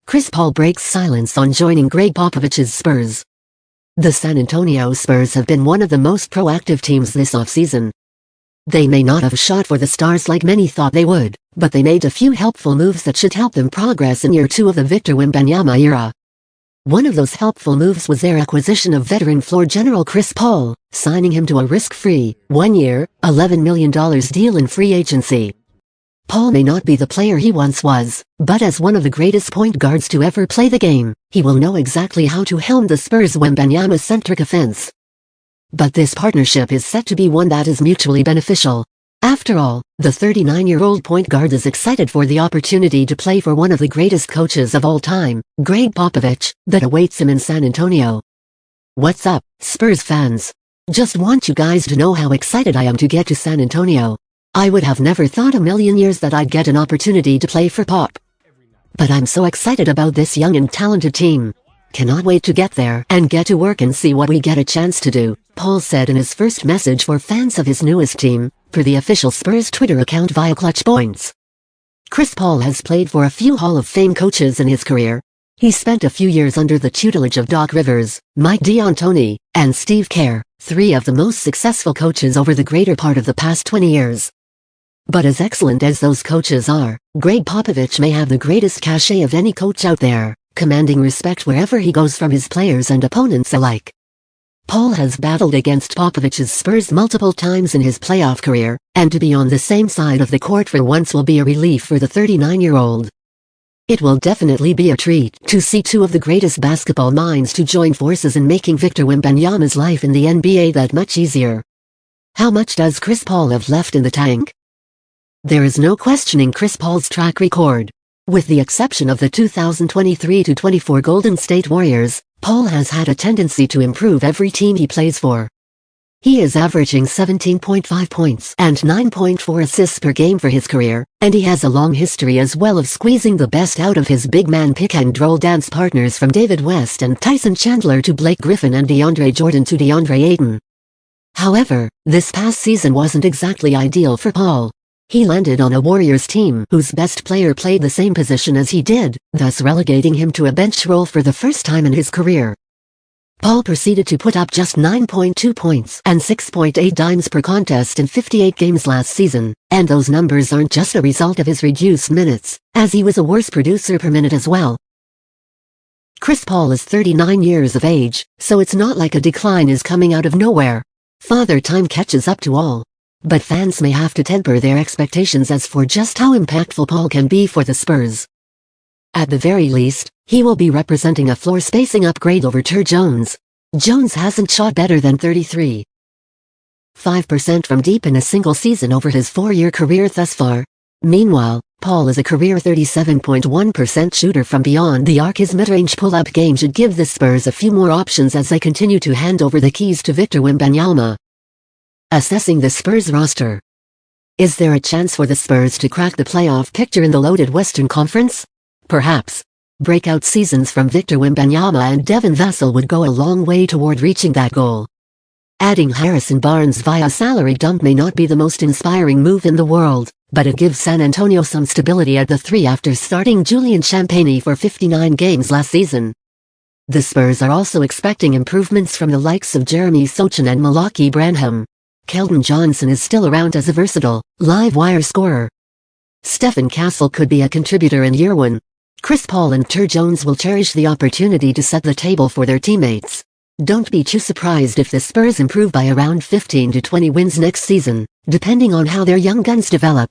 Chris Paul breaks silence on joining Gregg Popovich's Spurs. The San Antonio Spurs have been one of the most proactive teams this offseason. They may not have shot for the stars like many thought they would, but they made a few helpful moves that should help them progress in year 2 of the Victor Wembanyama era. One of those helpful moves was their acquisition of veteran floor general Chris Paul, signing him to a risk-free, 1-year, $11 million deal in free agency. Paul may not be the player he once was, but as one of the greatest point guards to ever play the game, he will know exactly how to helm the Spurs' Wembanyama-centric offense. But this partnership is set to be one that is mutually beneficial. After all, the 39-year-old point guard is excited for the opportunity to play for one of the greatest coaches of all time, Gregg Popovich, that awaits him in San Antonio. What's up, Spurs fans? Just want you guys to know how excited I am to get to San Antonio. I would have never thought a million years that I'd get an opportunity to play for Pop. But I'm so excited about this young and talented team. Cannot wait to get there and get to work and see what we get a chance to do, Paul said in his first message for fans of his newest team, per the official Spurs Twitter account via Clutch Points. Chris Paul has played for a few Hall of Fame coaches in his career. He spent a few years under the tutelage of Doc Rivers, Mike D'Antoni, and Steve Kerr, 3 of the most successful coaches over the greater part of the past 20 years. But as excellent as those coaches are, Gregg Popovich may have the greatest cachet of any coach out there, commanding respect wherever he goes from his players and opponents alike. Paul has battled against Popovich's Spurs multiple times in his playoff career, and to be on the same side of the court for once will be a relief for the 39-year-old. It will definitely be a treat to see 2 of the greatest basketball minds to join forces in making Victor Wembanyama's life in the NBA that much easier. How much does Chris Paul have left in the tank? There is no questioning Chris Paul's track record. With the exception of the 2023-24 Golden State Warriors, Paul has had a tendency to improve every team he plays for. He is averaging 17.5 points and 9.4 assists per game for his career, and he has a long history as well of squeezing the best out of his big man pick-and-roll dance partners from David West and Tyson Chandler to Blake Griffin and DeAndre Jordan to DeAndre Ayton. However, this past season wasn't exactly ideal for Paul. He landed on a Warriors team whose best player played the same position as he did, thus relegating him to a bench role for the first time in his career. Paul proceeded to put up just 9.2 points and 6.8 dimes per contest in 58 games last season, and those numbers aren't just a result of his reduced minutes, as he was a worse producer per minute as well. Chris Paul is 39 years of age, so it's not like a decline is coming out of nowhere. Father Time catches up to all. But fans may have to temper their expectations as for just how impactful Paul can be for the Spurs. At the very least, he will be representing a floor spacing upgrade over Tur Jones. Jones hasn't shot better than 33.5% from deep in a single season over his 4-year career thus far. Meanwhile, Paul is a career 37.1% shooter from beyond the arc. His mid-range pull-up game should give the Spurs a few more options as they continue to hand over the keys to Victor Wembanyama. Assessing the Spurs roster. Is there a chance for the Spurs to crack the playoff picture in the loaded Western Conference? Perhaps. Breakout seasons from Victor Wembanyama and Devin Vassell would go a long way toward reaching that goal. Adding Harrison Barnes via salary dump may not be the most inspiring move in the world, but it gives San Antonio some stability at the 3 after starting Julian Champagnie for 59 games last season. The Spurs are also expecting improvements from the likes of Jeremy Sochan and Malaki Branham. Keldon Johnson is still around as a versatile, live-wire scorer. Stephen Castle could be a contributor in year 1. Chris Paul and Tur Jones will cherish the opportunity to set the table for their teammates. Don't be too surprised if the Spurs improve by around 15 to 20 wins next season, depending on how their young guns develop.